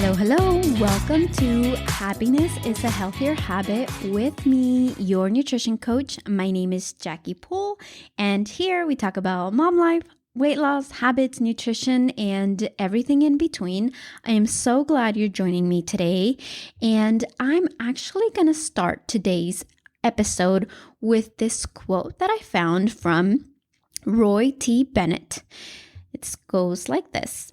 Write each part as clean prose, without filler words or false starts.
Hello, hello. Welcome to Happiness is a Healthier Habit with me, your nutrition coach. My name is Jackie Poole, and here we talk about mom life, weight loss, habits, nutrition, and everything in between. I am so glad you're joining me today, and I'm actually going to start today's episode with this quote that I found from Roy T. Bennett. It goes like this.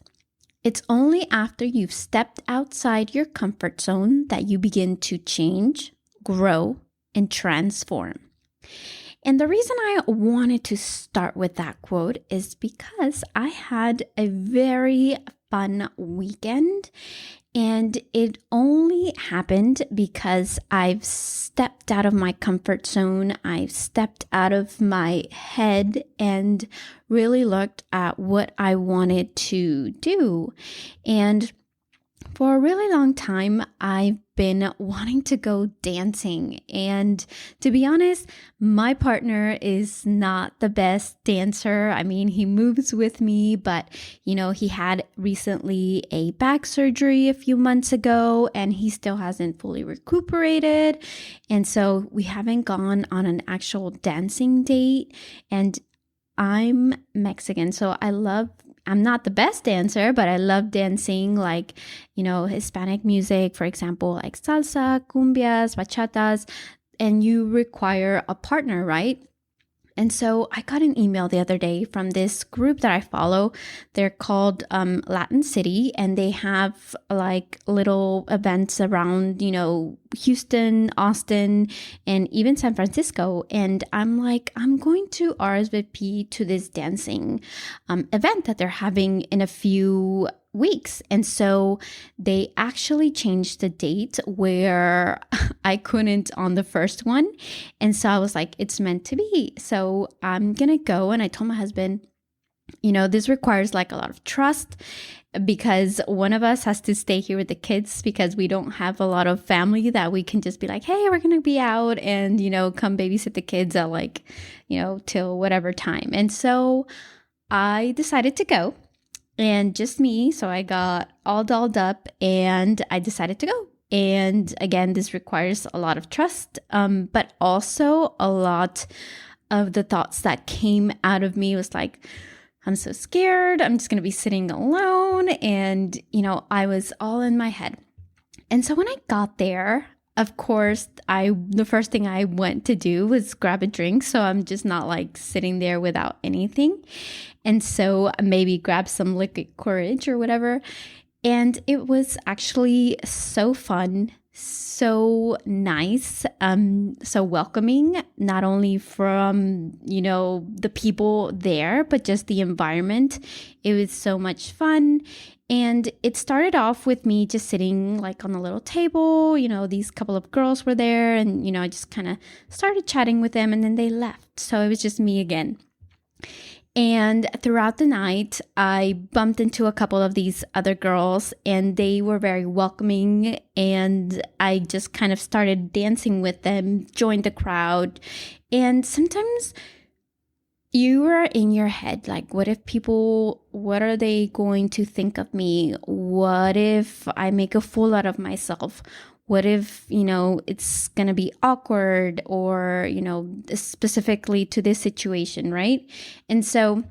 It's only after you've stepped outside your comfort zone that you begin to change, grow, and transform. And the reason I wanted to start with that quote is because I had a very fun weekend, and it only happened because I've stepped out of my comfort zone. I've stepped out of my head and really looked at what I wanted to do. And for a really long time, I've been wanting to go dancing. And to be honest, my partner is not the best dancer. I mean, he moves with me, but he had recently a back surgery a few months ago and he still hasn't fully recuperated. And so we haven't gone on an actual dancing date. And I'm Mexican, so I'm not the best dancer, but I love dancing like, Hispanic music, for example, like salsa, cumbias, bachatas, and you require a partner, right? And so I got an email the other day from this group that I follow. They're called Latin City, and they have like little events around, Houston, Austin, and even San Francisco. And I'm like, I'm going to RSVP to this dancing event that they're having in a few weeks. And so they actually changed the date where I couldn't on the first one. And so I was like, it's meant to be. So I'm going to go. And I told my husband, this requires like a lot of trust because one of us has to stay here with the kids because we don't have a lot of family that we can just be like, hey, we're going to be out and, come babysit the kids at like, till whatever time. And so I decided to go. And just me, so I got all dolled up and I decided to go. And again, this requires a lot of trust, but also a lot of the thoughts that came out of me was like, I'm so scared. I'm just going to be sitting alone. And, I was all in my head. And so when I got there, of course, the first thing I went to do was grab a drink. So I'm just not like sitting there without anything. And so maybe grab some liquid courage or whatever. And it was actually so fun, so nice, so welcoming, not only from, the people there, but just the environment. It was so much fun. And it started off with me just sitting like on a little table, these couple of girls were there and, I just kind of started chatting with them and then they left. So it was just me again. And throughout the night, I bumped into a couple of these other girls and they were very welcoming. And I just kind of started dancing with them, joined the crowd. And sometimes you are in your head, like, what are they going to think of me? What if I make a fool out of myself? What if, it's going to be awkward or, specifically to this situation, right? And so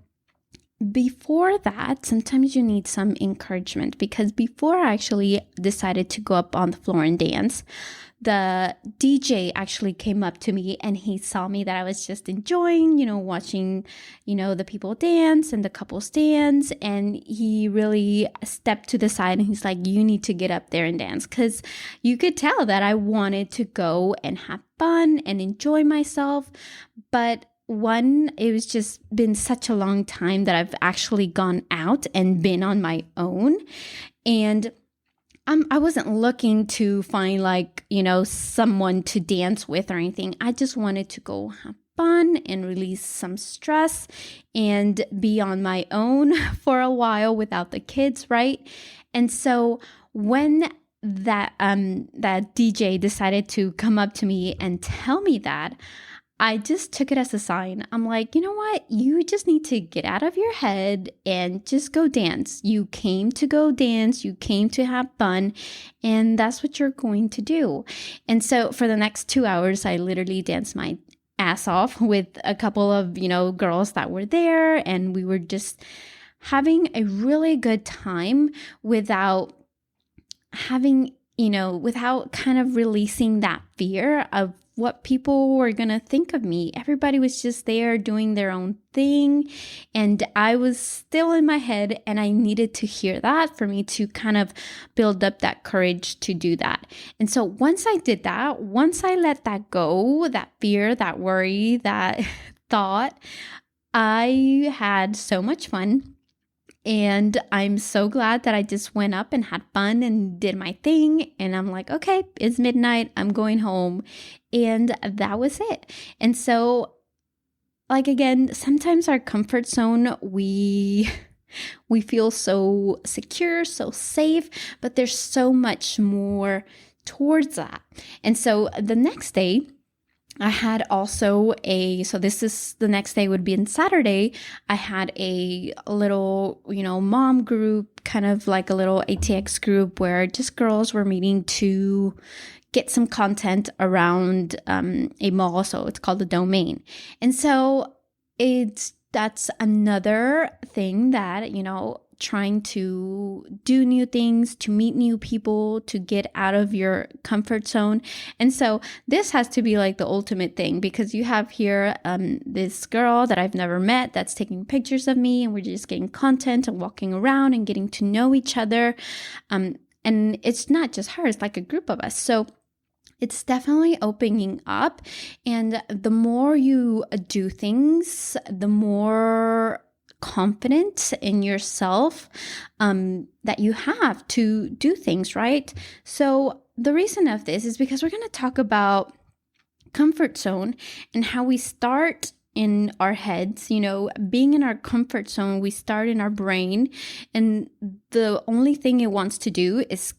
before that, sometimes you need some encouragement because before I actually decided to go up on the floor and dance, the DJ actually came up to me and he saw me that I was just enjoying, watching, the people dance and the couples dance. And he really stepped to the side and he's like, you need to get up there and dance. Because you could tell that I wanted to go and have fun and enjoy myself. But one, it was just been such a long time that I've actually gone out and been on my own. And I wasn't looking to find like, someone to dance with or anything. I just wanted to go have fun and release some stress and be on my own for a while without the kids, right? And so when that DJ decided to come up to me and tell me that, I just took it as a sign. I'm like, you know what? You just need to get out of your head and just go dance. You came to go dance, you came to have fun, and that's what you're going to do. And so for the next 2 hours, I literally danced my ass off with a couple of, girls that were there, and we were just having a really good time without having, without kind of releasing that fear of what people were going to think of me. Everybody was just there doing their own thing. And I was still in my head, and I needed to hear that for me to kind of build up that courage to do that. And so once I did that, once I let that go, that fear, that worry, that thought, I had so much fun. And I'm so glad that I just went up and had fun and did my thing. And I'm like, okay, it's midnight. I'm going home. And that was it. And so, like, again, sometimes our comfort zone, we feel so secure, so safe, but there's so much more towards that. And so the next day, I had also so this is the next day would be on Saturday. I had a little, mom group, kind of like a little ATX group where just girls were meeting to get some content around a mall. So it's called the Domain. And so that's another thing that, trying to do new things, to meet new people, to get out of your comfort zone. And so this has to be like the ultimate thing, because you have here this girl that I've never met that's taking pictures of me, and we're just getting content and walking around and getting to know each other. And it's not just her, it's like a group of us. So it's definitely opening up. And the more you do things, the more confidence in yourself that you have to do things, right? So the reason of this is because we're going to talk about comfort zone and how we start in our heads, being in our comfort zone. We start in our brain, and the only thing it wants to do is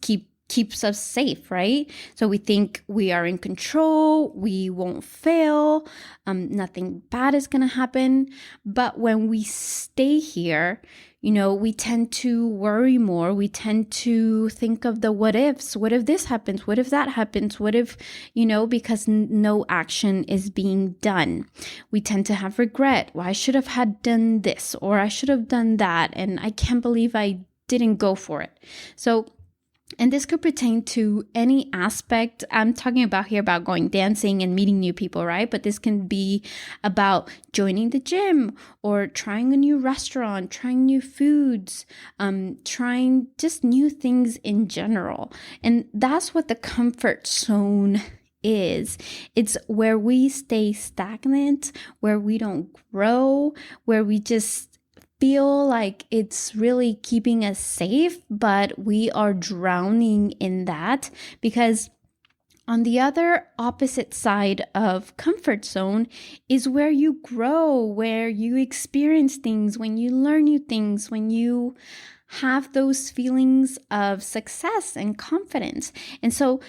keeps us safe, right? So we think we are in control, we won't fail, nothing bad is going to happen. But when we stay here, we tend to worry more. We tend to think of the what ifs. What if this happens? What if that happens? What if, because no action is being done. We tend to have regret. Well, I should have had done this, or I should have done that, and I can't believe I didn't go for it. And this could pertain to any aspect. I'm talking about here about going dancing and meeting new people, right? But this can be about joining the gym, or trying a new restaurant, trying new foods, trying just new things in general. And that's what the comfort zone is. It's where we stay stagnant, where we don't grow, where we just feel like it's really keeping us safe, but we are drowning in that. Because on the other opposite side of comfort zone is where you grow, where you experience things, when you learn new things, when you have those feelings of success and confidence. And so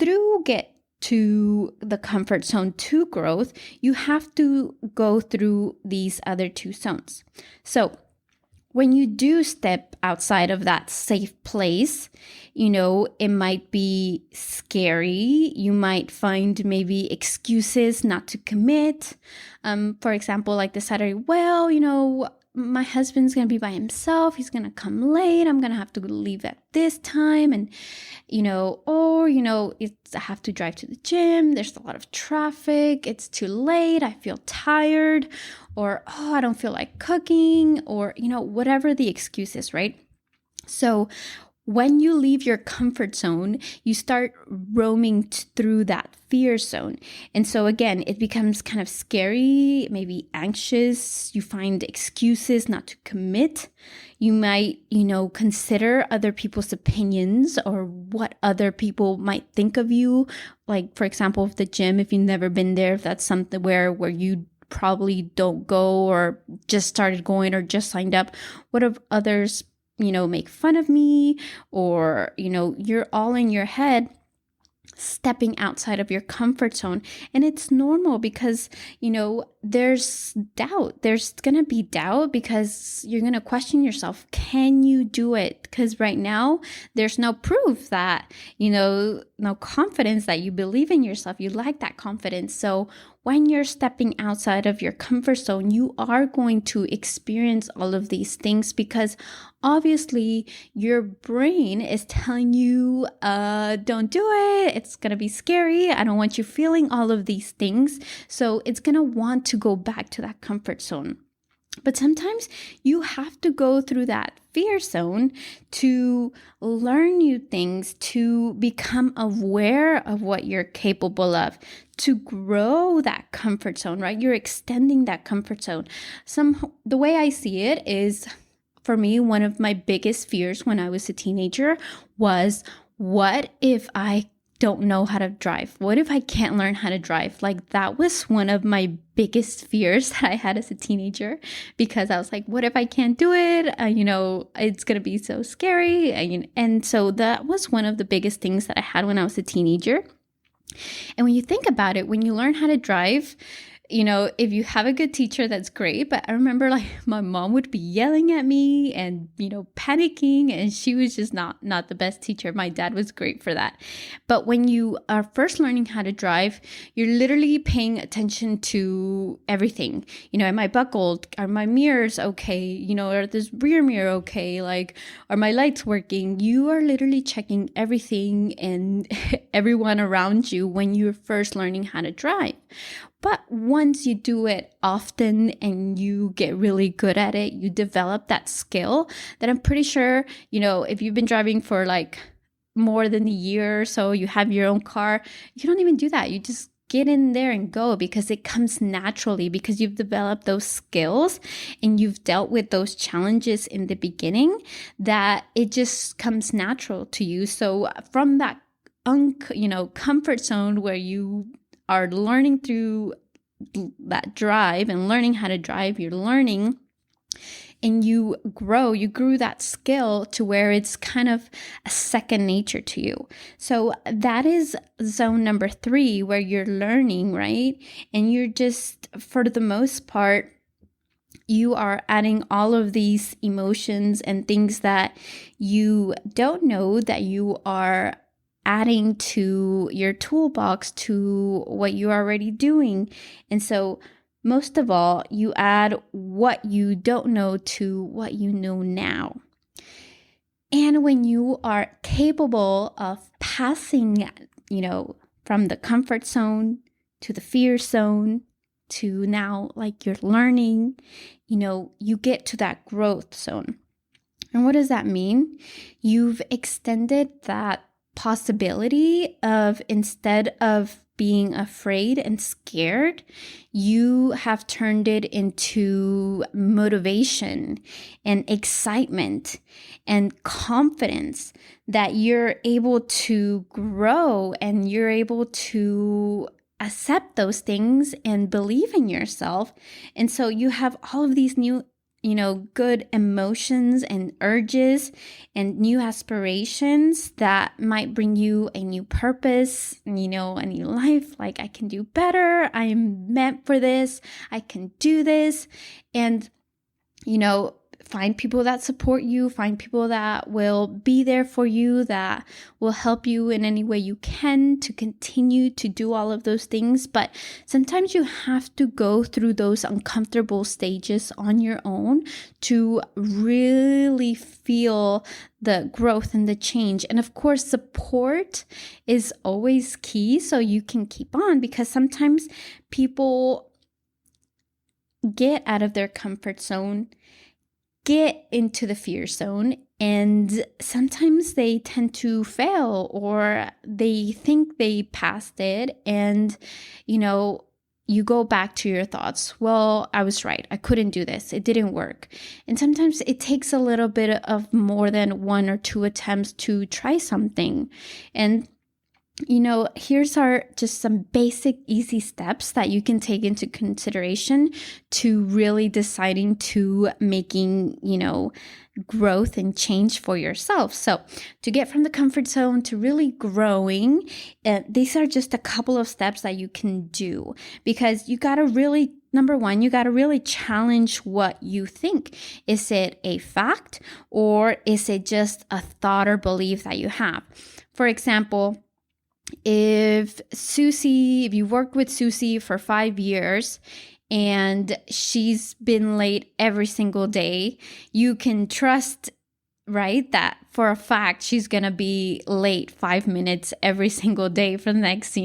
through get to the comfort zone to growth, you have to go through these other two zones. So when you do step outside of that safe place, it might be scary. You might find maybe excuses not to commit. For example, like the Saturday, my husband's going to be by himself. He's going to come late. I'm going to have to leave at this time. And, I have to drive to the gym. There's a lot of traffic. It's too late. I feel tired. Or, I don't feel like cooking. Or, whatever the excuse is, right? So when you leave your comfort zone, you start roaming through that fear zone. And so again, it becomes kind of scary, maybe anxious. You find excuses not to commit. You might, consider other people's opinions or what other people might think of you. Like, for example, if the gym, if you've never been there, if that's something where you probably don't go or just started going or just signed up, what if others make fun of me, or, you're all in your head. stepping outside of your comfort zone. And it's normal because, there's doubt. There's going to be doubt because you're going to question yourself. Can you do it? Because right now there's no proof that, no confidence that you believe in yourself. You lack that confidence. So when you're stepping outside of your comfort zone, you are going to experience all of these things because obviously your brain is telling you, don't do it. It's going to be scary. I don't want you feeling all of these things. So it's going to want to go back to that comfort zone. But sometimes you have to go through that fear zone to learn new things, to become aware of what you're capable of, to grow that comfort zone, right? You're extending that comfort zone. The way I see it is, for me, one of my biggest fears when I was a teenager was, what if I don't know how to drive? What if I can't learn how to drive? Like, that was one of my biggest fears that I had as a teenager, because I was like, what if I can't do it? It's going to be so scary. And so that was one of the biggest things that I had when I was a teenager. And when you think about it, when you learn how to drive, if you have a good teacher, that's great. But I remember my mom would be yelling at me and, panicking, and she was just not the best teacher. My dad was great for that. But when you are first learning how to drive, you're literally paying attention to everything. Am I buckled? Are my mirrors okay? Are this rear mirror okay? Like, are my lights working? You are literally checking everything and everyone around you when you're first learning how to drive. But once you do it often and you get really good at it, you develop that skill that I'm pretty sure, if you've been driving for like more than a year or so, you have your own car, you don't even do that. You just get in there and go because it comes naturally, because you've developed those skills and you've dealt with those challenges in the beginning, that it just comes natural to you. So from that, comfort zone where you are learning through that drive and learning how to drive, you're learning and you grew that skill to where it's kind of a second nature to you. So that is zone number 3, where you're learning, right? And you're just, for the most part, you are adding all of these emotions and things that you don't know that you are adding to your toolbox, to what you're already doing. And so most of all, you add what you don't know to what you know now. And when you are capable of passing, from the comfort zone to the fear zone to now, like, you're learning, you get to that growth zone. And what does that mean? You've extended that possibility of, instead of being afraid and scared, you have turned it into motivation and excitement and confidence that you're able to grow and you're able to accept those things and believe in yourself. And so you have all of these new good emotions and urges and new aspirations that might bring you a new purpose, a new life. Like, I can do better. I'm meant for this. I can do this. And, find people that support you, find people that will be there for you, that will help you in any way you can to continue to do all of those things. But sometimes you have to go through those uncomfortable stages on your own to really feel the growth and the change. And of course, support is always key so you can keep on, because sometimes people get out of their comfort zone, get into the fear zone, and sometimes they tend to fail, or they think they passed it, and you go back to your thoughts. Well, I was right. I couldn't do this. It didn't work. And sometimes it takes a little bit of more than 1 or 2 attempts to try something. And here's our just some basic easy steps that you can take into consideration to really deciding to making, growth and change for yourself. So to get from the comfort zone to really growing, these are just a couple of steps that you can do, because you got to really, number one, you got to really challenge what you think. Is it a fact, or is it just a thought or belief that you have? For example, if you worked with Susie for 5 years and she's been late every single day, you can trust, right, that for a fact she's going to be late 5 minutes every single day for the next,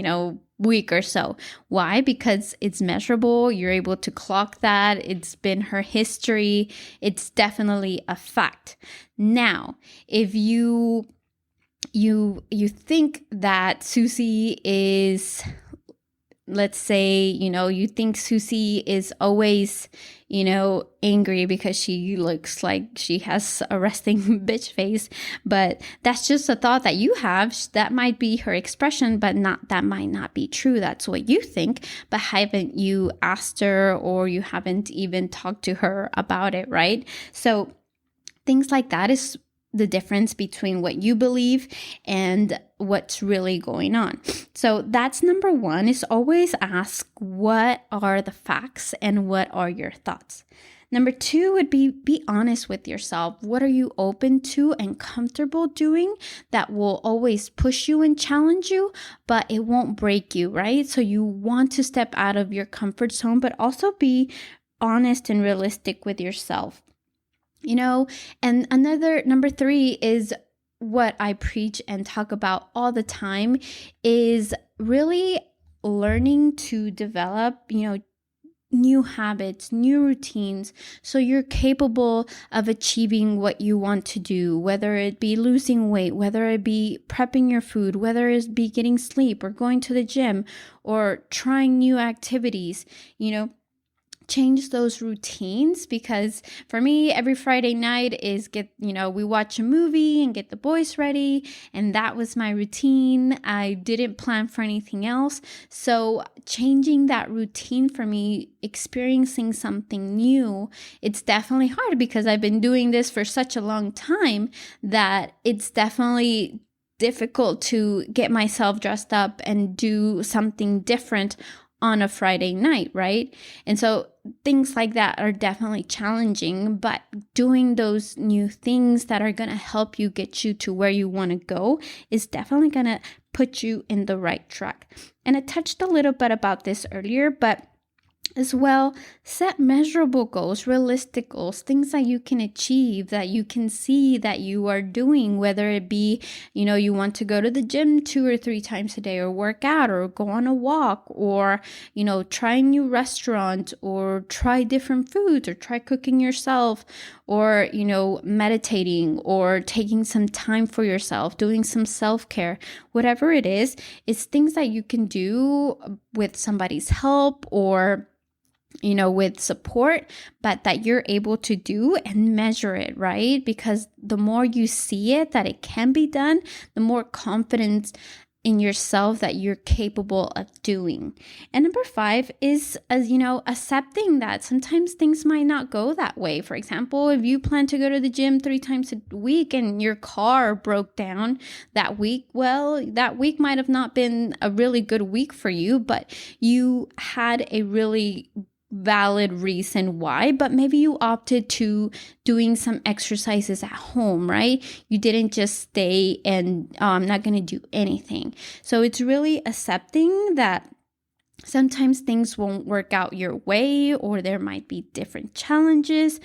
week or so. Why? Because it's measurable. You're able to clock that. It's been her history. It's definitely a fact. Now, if you think that Susie is, let's say, you think Susie is always, angry because she looks like she has a resting bitch face, but that's just a thought that you have. That might be her expression, but that might not be true. That's what you think, but haven't you asked her, or you haven't even talked to her about it, right? So things like that is the difference between what you believe and what's really going on. So that's number one, is always ask, what are the facts and what are your thoughts? Number two would be honest with yourself. What are you open to and comfortable doing that will always push you and challenge you, but it won't break you, right? So you want to step out of your comfort zone, but also be honest and realistic with yourself. And another, number three, is what I preach and talk about all the time, is really learning to develop, new habits, new routines, so you're capable of achieving what you want to do, whether it be losing weight, whether it be prepping your food, whether it be getting sleep or going to the gym or trying new activities, change those routines. Because for me, every Friday night is we watch a movie and get the boys ready, and that was my routine. I didn't plan for anything else. So changing that routine for me, experiencing something new, it's definitely hard, because I've been doing this for such a long time that it's definitely difficult to get myself dressed up and do something different on a Friday night, right? And so things like that are definitely challenging, but doing those new things that are going to help you get you to where you want to go is definitely going to put you in the right track. And I touched a little bit about this earlier, but as well, set measurable goals, realistic goals, things that you can achieve, that you can see that you are doing, whether it be, you want to go to the gym 2 or 3 times a day, or work out, or go on a walk, or, try a new restaurant, or try different foods, or try cooking yourself, or, meditating, or taking some time for yourself, doing some self-care, whatever it is, it's things that you can do with somebody's help, or with support, but that you're able to do and measure it, right? Because the more you see it, that it can be done, the more confidence in yourself that you're capable of doing. And number 5 is, accepting that sometimes things might not go that way. For example, if you plan to go to the gym 3 times a week and your car broke down that week, well, that week might have not been a really good week for you, but you had a really valid reason why. But maybe you opted to doing some exercises at home, right? You didn't just stay and I'm not going to do anything. So it's really accepting that sometimes things won't work out your way, or there might be different challenges,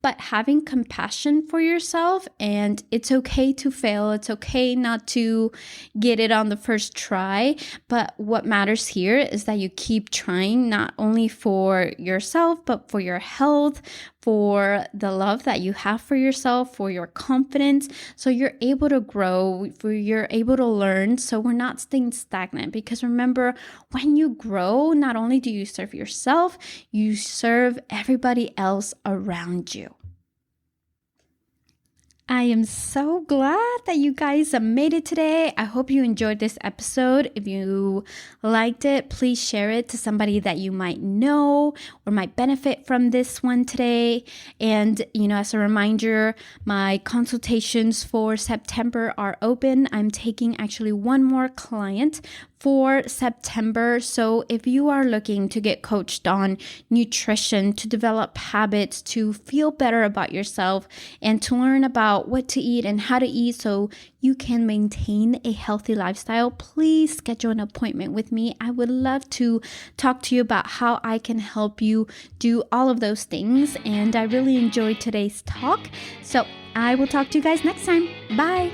but having compassion for yourself, and it's okay to fail. It's okay not to get it on the first try. But what matters here is that you keep trying, not only for yourself, but for your health, for the love that you have for yourself, for your confidence. So you're able to grow, you're able to learn. So we're not staying stagnant, because remember, when you grow, not only do you serve yourself, you serve everybody else around you. I am so glad that you guys made it today. I hope you enjoyed this episode. If you liked it, please share it to somebody that you might know or might benefit from this one today. And, as a reminder, my consultations for September are open. I'm taking actually one more client for September. So if you are looking to get coached on nutrition, to develop habits, to feel better about yourself, and to learn about what to eat and how to eat so you can maintain a healthy lifestyle, please schedule an appointment with me. I would love to talk to you about how I can help you do all of those things. And I really enjoyed today's talk. So I will talk to you guys next time. Bye.